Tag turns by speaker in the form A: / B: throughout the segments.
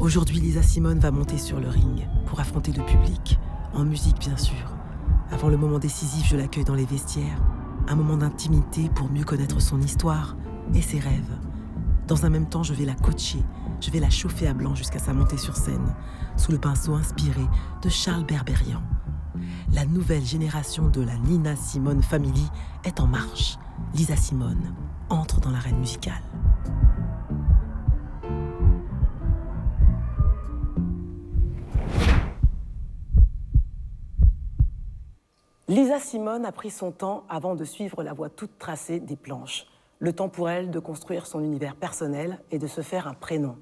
A: Aujourd'hui, Lisa Simone va monter sur le ring pour affronter le public, en musique bien sûr. Avant le moment décisif, je l'accueille dans les vestiaires, un moment d'intimité pour mieux connaître son histoire et ses rêves. Dans un même temps, je vais la coacher, je vais la chauffer à blanc jusqu'à sa montée sur scène, sous le pinceau inspiré de Charles Berberian. La nouvelle génération de la Nina Simone Family est en marche. Lisa Simone entre dans l'arène musicale. Lisa Simone a pris son temps avant de suivre la voie toute tracée des planches. Le temps pour elle de construire son univers personnel et de se faire un prénom.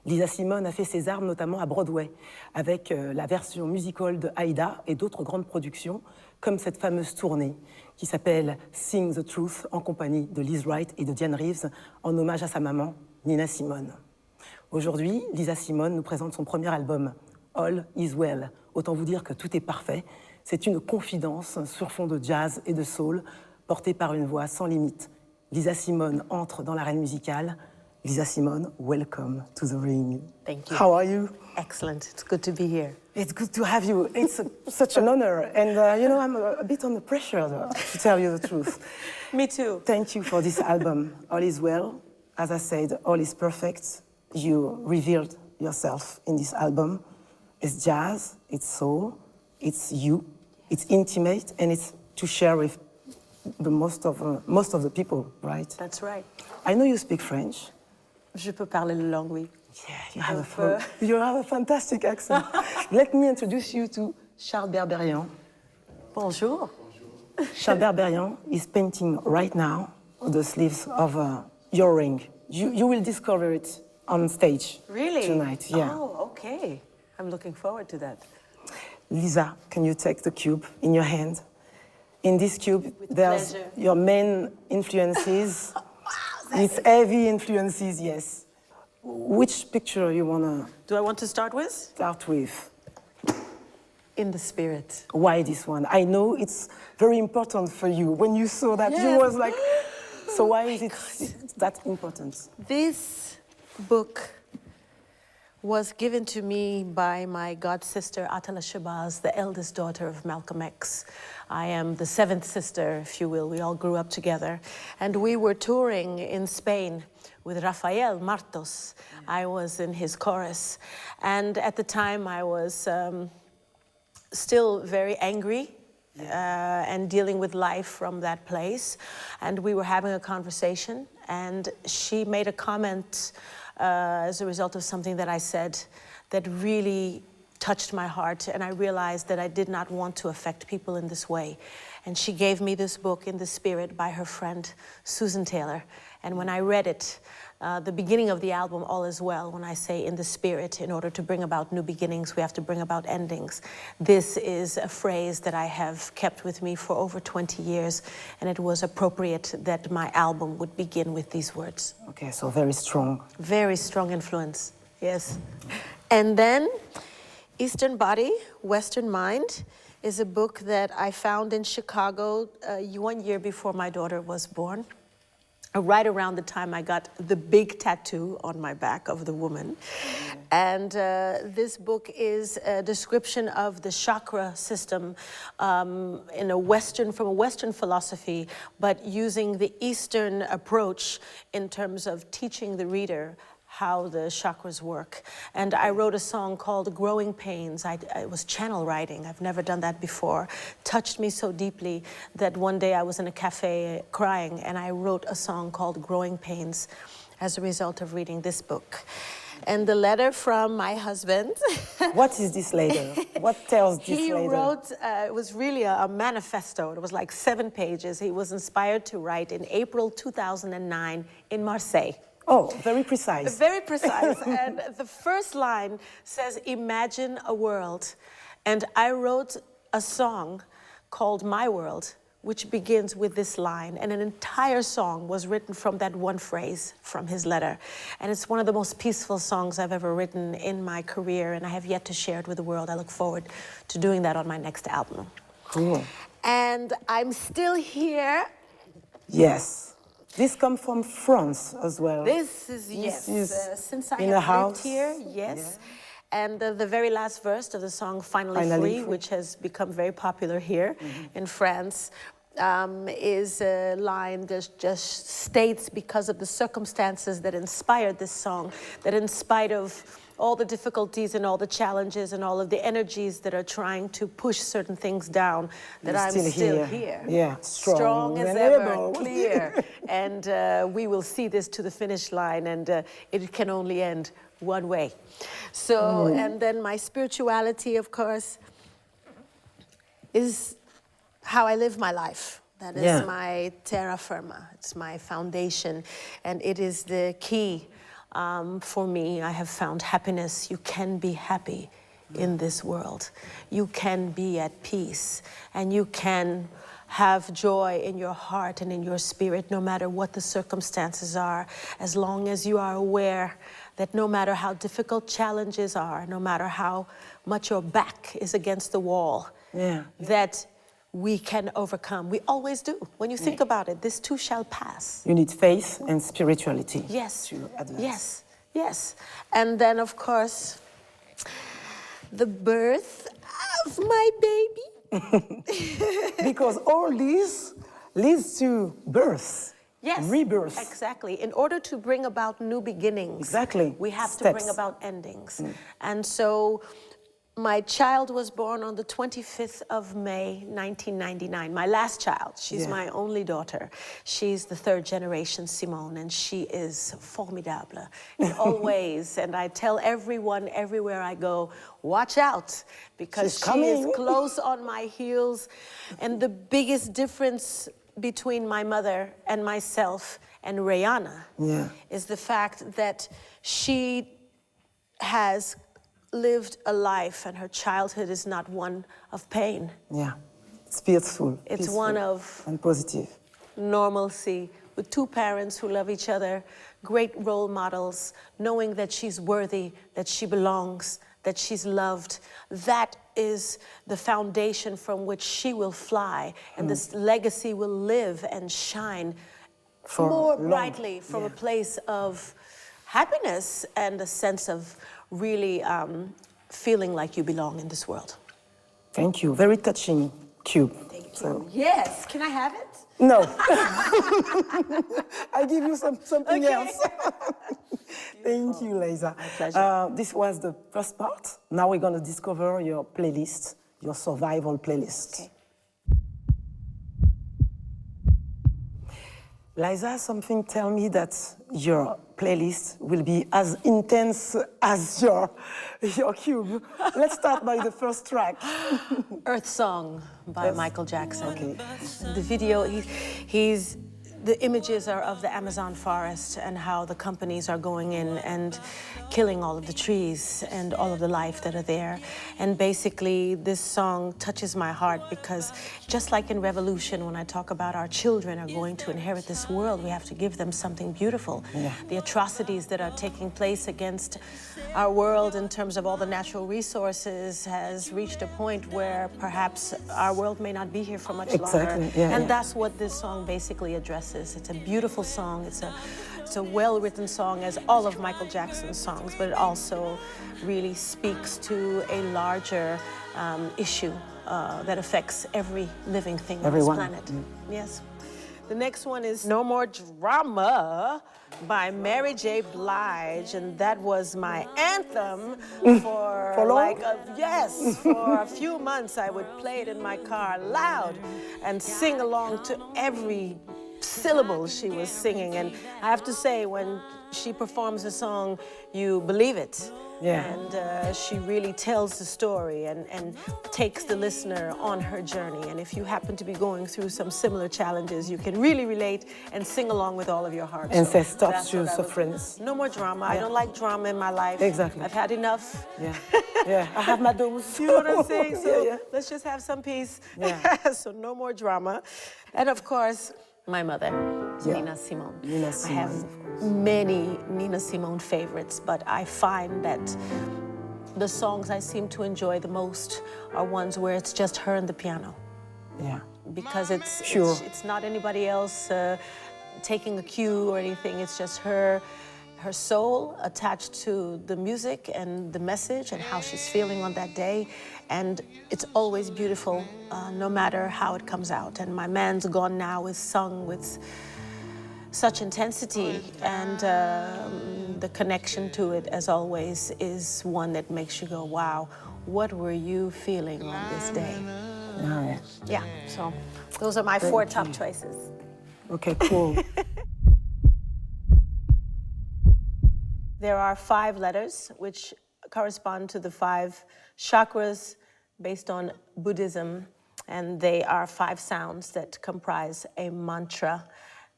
A: Lisa Simone a fait ses armes notamment à Broadway, avec la version musical de Aïda et d'autres grandes productions, comme cette fameuse tournée qui s'appelle Sing the Truth, en compagnie de Liz Wright et de Diane Reeves, en hommage à sa maman, Nina Simone. Aujourd'hui, Lisa Simone nous présente son premier album, All Is Well. Autant vous dire que tout est parfait. C'est une confidence sur fond de jazz et de soul, portée par une voix sans limite. Lisa Simone entre dans l'arène musicale. Lisa Simone, welcome to the ring.
B: Thank you.
A: How are you?
B: Excellent. It's good to be here.
A: It's good to have you. It's such an honor. And, you know, I'm a bit under pressure, to tell you the truth.
B: Me too.
A: Thank you for this album. All is well. As I said, all is perfect. You revealed yourself in this album. It's jazz, it's soul, it's you, it's intimate, and it's to share with the most of the people, right?
B: That's right.
A: I know you speak French.
B: Je peux parler la langue, oui.
A: Yeah, you have a fantastic accent. Let me introduce you to Charles Berberian.
B: Bonjour.
A: Charles Berberian is painting right now the sleeves of your ring. You will discover it on stage.
B: Really?
A: Tonight, yeah.
B: Oh, okay. I'm looking forward to that.
A: Lisa, can you take the cube in your hand? In this cube, there's
B: pleasure.
A: your main influences. It's heavy influences, yes. Which picture you want to
B: Do I want to start with?
A: start with?
B: In the spirit.
A: Why this one? I know it's very important for you. When you saw that,
B: Yes.
A: you was like, so why is it that important?
B: This book was given to me by my god sister, Atala Shabazz, the eldest daughter of Malcolm X. I am the seventh sister, if you will. We all grew up together. And we were touring in Spain with Rafael Martos. I was in his chorus. And at the time, I was still very angry and dealing with life from that place. And we were having a conversation, and she made a comment as a result of something that I said that really touched my heart, and I realized that I did not want to affect people in this way. And she gave me this book, In the Spirit, by her friend Susan Taylor. And when I read it, the beginning of the album, All Is Well, when I say in the spirit, in order to bring about new beginnings, we have to bring about endings. This is a phrase that I have kept with me for over 20 years, and it was appropriate that my album would begin with these words.
A: Okay, so very strong.
B: Very strong influence, yes. And then Eastern Body, Western Mind is a book that I found in Chicago 1 year before my daughter was born. Right around the time I got the big tattoo on my back of the woman. And this book is a description of the chakra system from a Western philosophy, but using the Eastern approach in terms of teaching the reader how the chakras work. And I wrote a song called Growing Pains. I was channel writing. I've never done that before. Touched me so deeply that one day I was in a cafe crying, and I wrote a song called Growing Pains as a result of reading this book. And the letter from my husband.
A: What is this letter? What tells this
B: He
A: letter?
B: wrote, it was really a manifesto. It was like 7 pages. He was inspired to write in April 2009 in Marseille.
A: Oh, very precise.
B: Very precise. And the first line says, imagine a world. And I wrote a song called My World, which begins with this line. And an entire song was written from that one phrase from his letter. And it's one of the most peaceful songs I've ever written in my career, and I have yet to share it with the world. I look forward to doing that on my next album.
A: Cool.
B: And I'm still here.
A: Yes. This comes from France as well.
B: This is, yes, since I
A: in a
B: have
A: house.
B: lived here, yes. Yeah. And the very last verse of the song, Finally Free, which has become very popular here in France, is a line that just states, because of the circumstances that inspired this song, that in spite of all the difficulties and all the challenges and all of the energies that are trying to push certain things down, that I'm still here.
A: Yeah,
B: strong as ever, clear. And we will see this to the finish line, and it can only end one way. So, and then my spirituality, of course, is how I live my life. That is my terra firma. It's my foundation, and it is the key for me. I have found happiness. You can be happy in this world. You can be at peace, and you can have joy in your heart and in your spirit, no matter what the circumstances are, as long as you are aware that no matter how difficult challenges are, no matter how much your back is against the wall, that we can overcome. We always do. When you think about it, this too shall pass.
A: You need faith and spirituality.
B: Yes,
A: to advance.
B: yes, yes. And then, of course, the birth of my baby.
A: Because all this leads to birth.
B: Yes,
A: rebirth.
B: Exactly. In order to bring about new beginnings, we have to bring about endings. And so my child was born on the 25th of May, 1999. My last child. She's my only daughter. She's the third generation Simone, and she is formidable in all ways. And I tell everyone everywhere I go, watch out, because she is close on my heels. And the biggest difference between my mother and myself and Rihanna is the fact that she has lived a life, and her childhood is not one of pain.
A: Yeah, it's peaceful.
B: It's one of
A: and positive
B: normalcy, with two parents who love each other, great role models, knowing that she's worthy, that she belongs, that she's loved. That is the foundation from which she will fly, and this legacy will live and shine more brightly from a place of happiness and a sense of really feeling like you belong in this world.
A: Thank you. Very touching cube.
B: Thank you. Yes. Can I have it?
A: No. I give you something else. Thank you, Liza.
B: My pleasure.
A: This was the first part. Now we're going to discover your playlist, your survival playlist.
B: Okay.
A: Liza, something tell me that your playlist will be as intense as your cube. Let's start by the first track.
B: Earth Song by Michael Jackson. Okay. The video, the images are of the Amazon forest and how the companies are going in and killing all of the trees and all of the life that are there. And basically, this song touches my heart because just like in Revolution, when I talk about our children are going to inherit this world, we have to give them something beautiful. Yeah. The atrocities that are taking place against our world in terms of all the natural resources has reached a point where perhaps our world may not be here for much longer.
A: Yeah,
B: and that's what this song basically addresses. It's a beautiful song. It's a well-written song, as all of Michael Jackson's songs, but it also really speaks to a larger issue that affects every living thing on this planet. Yes. The next one is No More Drama by Mary J. Blige, and that was my anthem for for a few months. I would play it in my car loud and sing along to every syllable she was singing. And I have to say, when she performs a song, you believe it. Yeah. And she really tells the story and takes the listener on her journey. And if you happen to be going through some similar challenges, you can really relate and sing along with all of your heart.
A: And say, stop to sufferance.
B: No more drama. I don't like drama in my life.
A: Exactly.
B: I've had enough.
A: Yeah. Yeah. I have my dose.
B: You know what I'm saying? So let's just have some peace. Yeah. So no more drama. And of course, my mother, Nina Simone.
A: Nina Simone.
B: I have many Nina Simone favorites, but I find that the songs I seem to enjoy the most are ones where it's just her and the piano.
A: Yeah.
B: Because it's not anybody else taking a cue or anything. It's just her soul attached to the music and the message and how she's feeling on that day. And it's always beautiful, no matter how it comes out. And My Man's Gone Now is sung with such intensity, and the connection to it, as always, is one that makes you go, wow, what were you feeling on this day?
A: Nice.
B: Yeah, so those are my four top choices.
A: Okay, cool.
B: There are 5 letters which correspond to the 5 chakras based on Buddhism, and they are 5 sounds that comprise a mantra.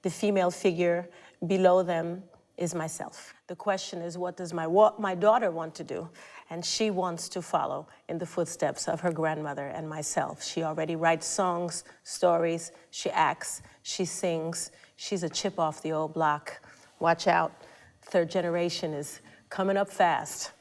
B: The female figure below them is myself. The question is, what does my daughter want to do? And she wants to follow in the footsteps of her grandmother and myself. She already writes songs, stories, she acts, she sings. She's a chip off the old block. Watch out. 3rd generation is coming up fast.